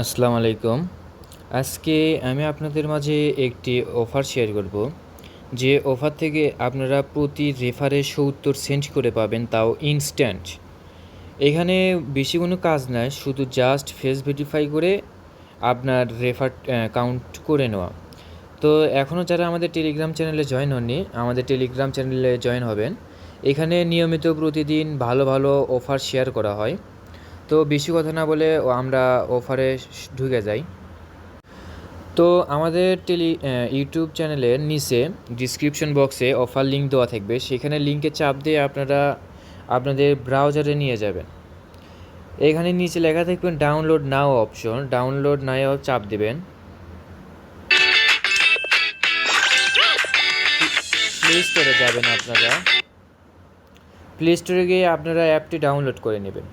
আসসালামু আলাইকুম। আজকে আমি আপনাদের মাঝে একটি অফার শেয়ার করব। যে অফার থেকে আপনারা প্রতি রেফারে ৭০ সেন্ট করে পাবেন, তাও ইনস্ট্যান্ট। এখানে বেশি কোনো কাজ নাই, শুধু জাস্ট ফেস ভেরিফাই করে আপনার রেফার কাউন্ট করে নেওয়া। তো এখনও যারা আমাদের টেলিগ্রাম চ্যানেলে জয়েন হননি, আমাদের টেলিগ্রাম চ্যানেলে জয়েন হবেন। এখানে নিয়মিত প্রতিদিন ভালো ভালো অফার শেয়ার করা হয়। তো বেশি কথা না বলে আমরা অফারে ঢুকে যাই। তো আমাদের ইউটিউব চ্যানেলের নিচে ডিসক্রিপশন বক্সে অফার লিঙ্ক দেওয়া থাকবে, সেখানে লিঙ্কে চাপ দিয়ে আপনারা আপনাদের ব্রাউজারে নিয়ে যাবেন। এখানে নিচে লেখা থাকবেন ডাউনলোড নাও অপশন, ডাউনলোড নাও চাপ দেবেন। প্লে স্টোরে যাবেন, আপনারা প্লে স্টোরে গিয়ে আপনারা অ্যাপটি ডাউনলোড করে নেবেন।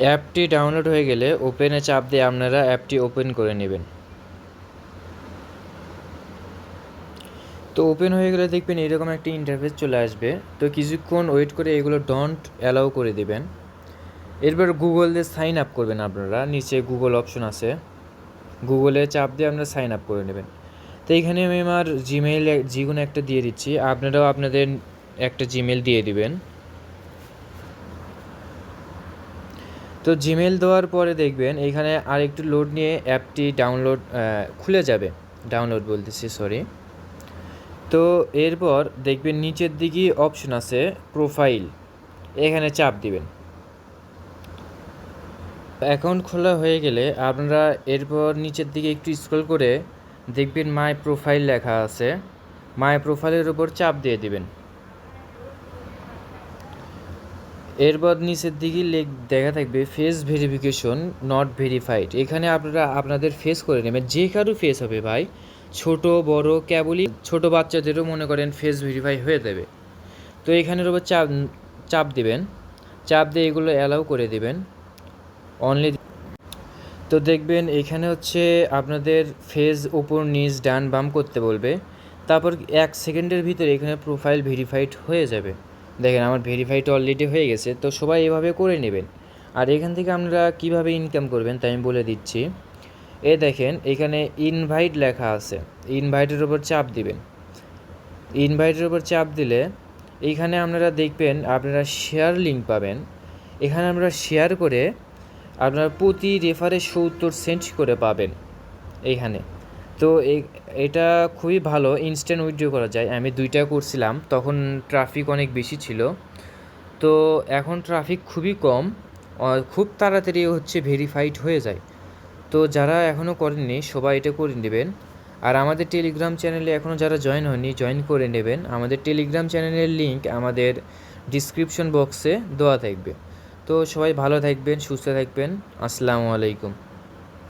অ্যাপটি ডাউনলোড হয়ে গেলে ওপেনে চাপ দিয়ে আপনারা অ্যাপটি ওপেন করে নেবেন। তো ওপেন হয়ে গেলে দেখবেন এরকম একটা ইন্টারফেস চলে আসবে। তো কিছুক্ষণ ওয়েট করে এগুলো ডোন্ট অ্যালাউ করে দেবেন। এরপর গুগল দিয়ে সাইন আপ করবেন। আপনারা নিচে গুগল অপশন আছে, গুগলে চাপ দিয়ে আপনারা সাইন আপ করে নেবেন। তো এইখানে আমি আমার জিমেইল যে কোনো একটা দিয়ে দিচ্ছি, আপনারাও আপনাদের একটা জিমেল দিয়ে দিবেন। তো জিমেল দেওয়ার পরে দেখবেন এইখানে আর একটু লোড নিয়ে অ্যাপটি ডাউনলোড খুলে যাবে। ডাউনলোড বলতেছি, সরি। তো এরপর দেখবেন নিচের দিকে অপশন আছে প্রোফাইল, এখানে চাপ দিবেন। অ্যাকাউন্ট খোলা হয়ে গেলে আপনারা এরপর নিচের দিকে একটু স্ক্রল করে দেখবেন মাই প্রোফাইল লেখা আছে, মাই প্রোফাইলের উপর চাপ দিয়ে দিবেন। এরপর নিচের দিকে দেখা থাকবে ফেস ভেরিফিকেশন নট ভেরিফাইড, এখানে আপনারা আপনাদের ফেস করে নেবেন। যে কারো ফেস হবে ভাই, ছোট বড়, কেবলই ছোট বাচ্চাদেরও মনে করেন ফেস ভেরিফাই হয়ে যাবে। তো এখানের উপর চাপ দিবেন, চাপ দিয়ে এগুলো অ্যালাউ করে দিবেন অনলি। তো দেখবেন এখানে হচ্ছে আপনাদের ফেস উপর নিচ ডান বাম করতে বলবে, তারপর 1 সেকেন্ডের ভিতরে এখানে প্রোফাইল ভেরিফাইড হয়ে যাবে। দেখেন আমার ভেরিফাইড অলরেডি হয়ে গেছে। তো সবাই এভাবে করে নেবেন। আর এখান থেকে আপনারা কীভাবে ইনকাম করবেন তাই আমি বলে দিচ্ছি। দেখেন এখানে ইনভাইট লেখা আছে, ইনভাইটের উপর চাপ দিবেন। ইনভাইটের উপর চাপ দিলে এইখানে আপনারা দেখবেন আপনারা শেয়ার লিঙ্ক পাবেন। এখানে আমরা শেয়ার করে আপনারা প্রতি রেফারে ৭০ সেন্ট করে পাবেন এইখানে। তো এটা খুবই ভালো, ইনস্ট্যান্ট উইথড্র করা যায়। আমি 2টা করছিলাম, তখন ট্রাফিক অনেক বেশি ছিল। তো এখন ট্রাফিক খুবই কম, খুব তাড়াতাড়ি হচ্ছে ভেরিফাইড হয়ে যায়। তো যারা এখনও করেননি সবাই এটা করে নেবেন। আর আমাদের টেলিগ্রাম চ্যানেলে এখনও যারা জয়েন হয়নি জয়েন করে নেবেন। আমাদের টেলিগ্রাম চ্যানেলের লিঙ্ক আমাদের ডিসক্রিপশন বক্সে দেওয়া থাকবে। তো সবাই ভালো থাকবেন, সুস্থ থাকবেন। আসসালামু আলাইকুম।